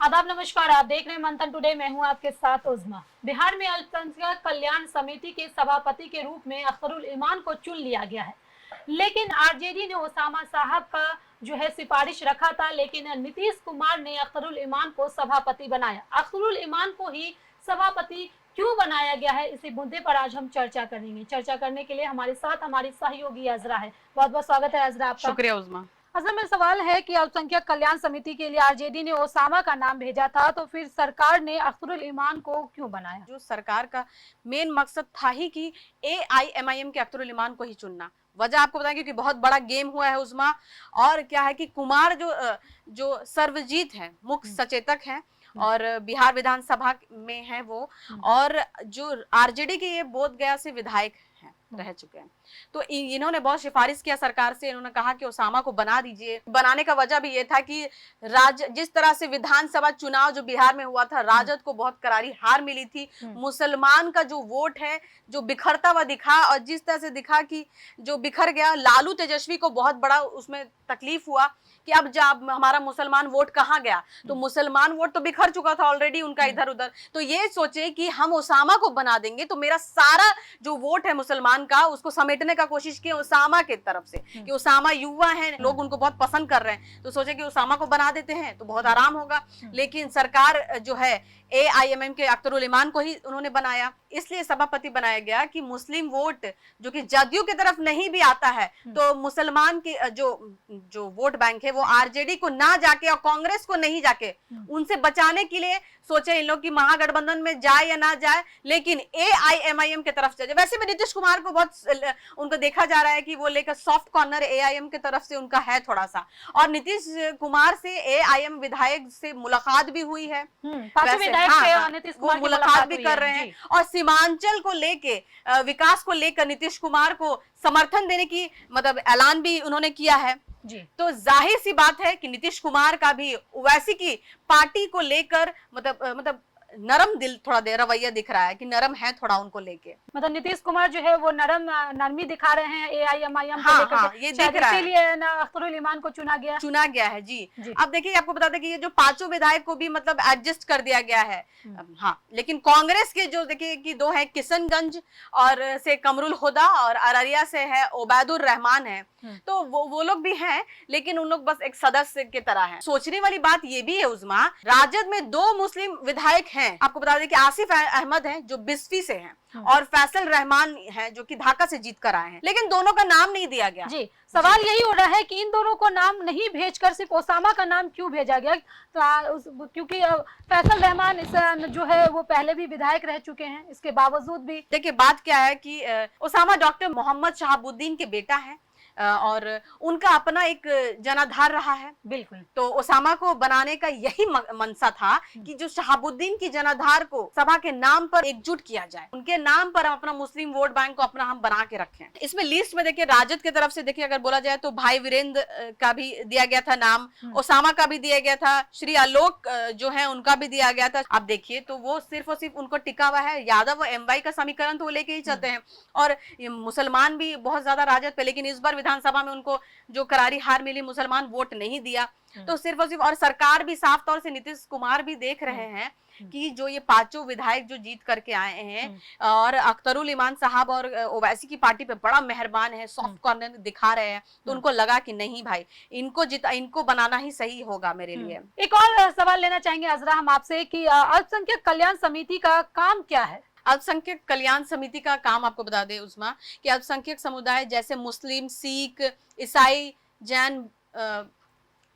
आदाब नमस्कार, आप देख रहे हैं मंथन टुडे। मैं हूं आपके साथ उज़मा। बिहार में अल्पसंख्यक कल्याण समिति के सभापति के रूप में अख्तरुल इमान को चुन लिया गया है, लेकिन आरजेडी ने ओसामा साहब का जो है सिफारिश रखा था, लेकिन नीतीश कुमार ने अख्तरुल इमान को सभापति बनाया। अख्तरुल इमान को ही सभापति क्यों बनाया गया है, इसी मुद्दे पर आज हम चर्चा करेंगे। चर्चा करने के लिए हमारे साथ हमारी सहयोगी अजरा है। बहुत बहुत स्वागत है अजरा आपका। शुक्रिया उज़मा। असल में सवाल है कि अल्पसंख्यक कल्याण समिति के लिए आरजेडी ने ओसामा का नाम भेजा था, तो फिर सरकार ने अख्तरुल इमान को क्यों बनाया? जो सरकार का मेन मकसद था ही कि एआईएमआईएम के अख्तरुल इमान को ही चुनना। वजह आपको बताएं क्योंकि बहुत बड़ा गेम हुआ है उज़मा। और क्या है कि कुमार जो सर्वजीत है, मुख्य सचेतक हैं और बिहार विधानसभा में है वो, और जो आरजेडी के ये बोध गया से विधायक हैं, रह चुके हैं। तो इन्होंने बहुत सिफारिश किया सरकार से। इन्होंने कहा कि ओसामा को बना दीजिए। बनाने का वजह भी ये था कि जिस तरह से विधानसभा चुनाव जो बिहार में हुआ था, राजद को बहुत करारी हार मिली थी। मुसलमान का जो वोट है जो बिखरता हुआ दिखा, और जिस तरह से दिखा कि जो बिखर गया, लालू तेजस्वी को बहुत बड़ा उसमें तकलीफ हुआ कि अब जब हमारा मुसलमान वोट कहाँ गया। तो मुसलमान वोट तो बिखर चुका था ऑलरेडी उनका इधर उधर। तो ये सोचे कि हम ओसामा को बना देंगे तो मेरा सारा जो वोट है मुसलमान का, उसको समेटने का कोशिश की ओसामा के तरफ से कि ओसामा युवा है, लोग उनको बहुत पसंद कर रहे हैं, तो सोचे कि ओसामा को बना देते हैं तो बहुत आराम होगा। लेकिन सरकार जो है एआईएमआईएम के अख्तरुल इमान को ही उन्होंने बनाया, इसलिए सभापति बनाया गया कि मुस्लिम वोट जो कि जदयू की तरफ नहीं भी आता है, तो मुसलमान की जो वोट बैंक है वो आरजेडी को ना जाके और कांग्रेस को नहीं जाके उनसे बचाने के लिए सोचे इन लोग की महागठबंधन में जाए या ना जाए, लेकिन एआईएमआईएम की तरफ से। वैसे भी नीतीश कुमार को बहुत उनको देखा जा रहा है कि वो लेकर सॉफ्ट कॉर्नर एआईएम की तरफ से उनका है थोड़ा सा, और नीतीश कुमार से एआईएम विधायक से मुलाकात भी हुई है। वो मुलाकात भी कर रहे हैं, और सीमांचल को लेके विकास को लेकर नीतीश कुमार को समर्थन देने की मतलब ऐलान भी उन्होंने किया है जी। तो जाहिर सी बात है कि नीतीश कुमार का भी ओवैसी की पार्टी को लेकर मतलब नरम दिल थोड़ा दे रवैया दिख रहा है कि नरम है थोड़ा उनको लेके। मतलब नीतीश कुमार जो है वो नरमी दिखा रहे हैं एआईएमआईएम को लेकर। हाँ, ये दिख रहा है, इसीलिए ना अख्तरुल इमान को चुना गया है जी। अब देखिए, आपको बता दें कि ये जो पांचों विधायक को भी मतलब एडजस्ट कर दिया गया है। हाँ, लेकिन कांग्रेस के जो देखिए कि दो है, किशनगंज और से कमरुल हुदा, और अररिया से है ओबैदुर रहमान है, तो वो लोग भी हैं, लेकिन उन लोग बस एक सदस्य की तरह हैं। सोचने वाली बात ये भी है उज़मा, राजद में 2 मुस्लिम विधायक हैं। आपको बता दें कि आसिफ अहमद हैं जो बिस्फी से हैं, और फैसल रहमान है जो कि ढाका से जीत कर आए हैं, लेकिन दोनों का नाम नहीं दिया गया जी। सवाल यही हो रहा है कि इन दोनों को नाम नहीं भेजकर सिर्फ ओसामा का नाम क्यों भेजा गया? तो क्योंकि फैसल रहमान जो है वो पहले भी विधायक रह चुके हैं, इसके बावजूद भी। देखिए, बात क्या है कि ओसामा डॉक्टर मोहम्मद शहाबुद्दीन के बेटा है, और उनका अपना एक जनाधार रहा है। बिल्कुल। तो ओसामा को बनाने का यही मनसा था कि जो शहाबुद्दीन की जनाधार को सभा के नाम पर एकजुट किया जाए, उनके नाम पर हम अपना मुस्लिम वोट बैंक को अपना हम बना के रखें। इसमें लिस्ट में देखिए राजद की तरफ से देखिए अगर बोला जाए तो भाई वीरेंद्र का भी दिया गया था नाम, ओसामा का भी दिया गया था, श्री आलोक जो है उनका भी दिया गया था। आप देखिए तो वो सिर्फ और सिर्फ उनको टिका हुआ है। यादव और एमवाई का समीकरण तो वो लेके ही चलते हैं, और मुसलमान भी बहुत ज्यादा राजद पे, लेकिन इस बार विधानसभा में उनको जो करारी हार मिली, मुसलमान वोट नहीं दिया। तो सिर्फ और सिर्फ, और सरकार भी साफ तौर से नीतीश कुमार भी देख रहे हैं कि जो ये पांचों विधायक जो जीत करके आए हैं, और अख्तरुल इमान साहब और ओवैसी की पार्टी पे बड़ा मेहरबान है, सॉफ्ट कॉर्नर दिखा रहे हैं, तो उनको लगा कि नहीं भाई, इनको बनाना ही सही होगा मेरे लिए। एक और सवाल लेना चाहेंगे अजरा हम आपसे कि अल्पसंख्यक कल्याण समिति का काम क्या है? अल्पसंख्यक कल्याण समिति का काम आपको बता दें उज़मा कि अल्पसंख्यक समुदाय जैसे मुस्लिम, सिख, ईसाई, जैन,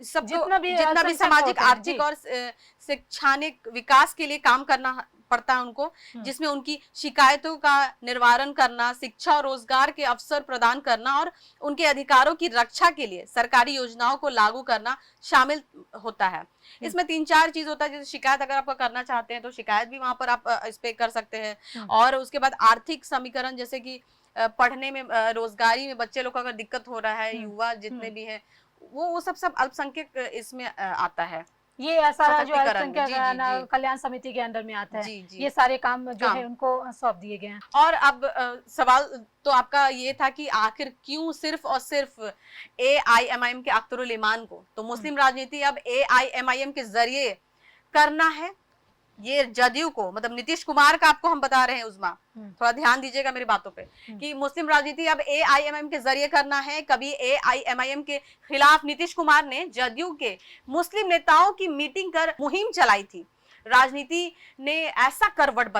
सब जितना भी सामाजिक, आर्थिक और शैक्षणिक विकास के लिए काम करना पड़ता है उनको, जिसमें उनकी शिकायतों का निवारण करना, शिक्षा और रोजगार के अवसर प्रदान करना, और उनके अधिकारों की रक्षा के लिए सरकारी योजनाओं को लागू करना शामिल होता है। इसमें 3-4 चीज होता है, जैसे शिकायत अगर आप करना चाहते हैं तो शिकायत भी वहां पर आप इस पे कर सकते हैं, और उसके बाद आर्थिक समीकरण, जैसे कि पढ़ने में, रोजगारी में बच्चे लोग को अगर दिक्कत हो रहा है, युवा जितने भी हैं, वो सब अल्पसंख्यक इसमें आता है। ये सारा जो अल्पसंख्यक कल्याण समिति के अंडर में आता है, ये सारे काम जो है उनको सौंप दिए गए हैं। और अब सवाल तो आपका ये था कि आखिर क्यों सिर्फ और सिर्फ एआईएमआईएम के अख्तरुल इमान को? तो मुस्लिम राजनीति अब एआईएमआईएम के जरिए करना है ये जदयू को, मतलब नीतीश कुमार का आपको हम बता रहे हैं उस्मा, थोड़ा ध्यान दीजिएगा मेरी बातों पे, कि मुस्लिम राजनीति अब एआईएमआईएम के जरिए करना है। कभी एआईएमआईएम के खिलाफ नीतीश कुमार ने जदयू के मुस्लिम नेताओं की मीटिंग कर मुहिम चलाई थी। राजनीति ने ऐसा करवट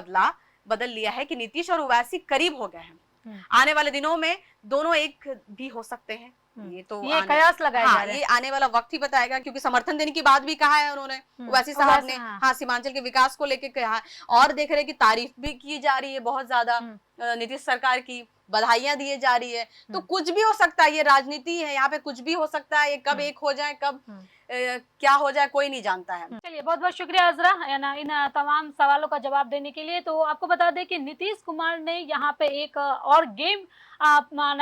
बदल लिया है कि नीतीश और ओवैसी करीब हो गए हैं। आने वाले दिनों में दोनों एक भी हो सकते हैं, ये तो कयास लगाया जा रहा है। ये आने वाला वक्त ही बताएगा, क्योंकि समर्थन देने की बात भी कहा है उन्होंने, ओवैसी साहब ने। हाँ, सीमांचल के विकास को लेकर कहा, और देख रहे हैं कि तारीफ भी की जा रही है बहुत ज्यादा नीतीश सरकार की, बधाइयां दी जा रही है। तो कुछ भी हो सकता है, ये राजनीति है, यहाँ पे कुछ भी हो सकता है। ये कब एक हो जाए, कब क्या हो जाए, कोई नहीं जानता है। चलिए, बहुत बहुत शुक्रिया अजरा इन तमाम सवालों का जवाब देने के लिए। तो आपको बता दें कि नीतीश कुमार ने यहाँ पे एक और गेम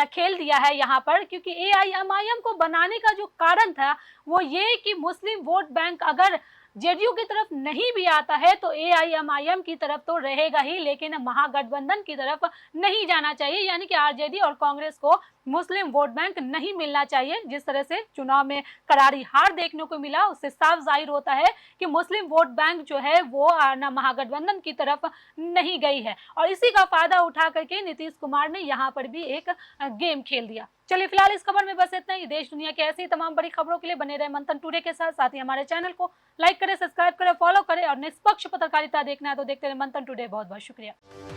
खेल दिया है यहाँ पर, क्योंकि एआईएमआईएम को बनाने का जो कारण था वो ये कि मुस्लिम वोट बैंक अगर जेडीयू की तरफ नहीं भी आता है तो एआईएमआईएम की तरफ तो रहेगा ही, लेकिन महागठबंधन की तरफ नहीं जाना चाहिए। यानी कि आरजेडी और कांग्रेस को मुस्लिम वोट बैंक नहीं मिलना चाहिए। जिस तरह से चुनाव में करारी हार देखने को मिला, उससे साफ जाहिर होता है कि मुस्लिम वोट बैंक जो है वो महागठबंधन की तरफ नहीं गई है, और इसी का फायदा उठा करके नीतीश कुमार ने यहाँ पर भी एक गेम खेल दिया। चलिए, फिलहाल इस खबर में बस इतना ही। देश दुनिया की ऐसी तमाम बड़ी खबरों के लिए बने रहे मंथन टुडे के साथ। साथ ही हमारे चैनल को लाइक करें, सब्सक्राइब करें, फॉलो करें, और निष्पक्ष पत्रकारिता देखना है तो देखते रहे मंथन टुडे। बहुत बहुत शुक्रिया।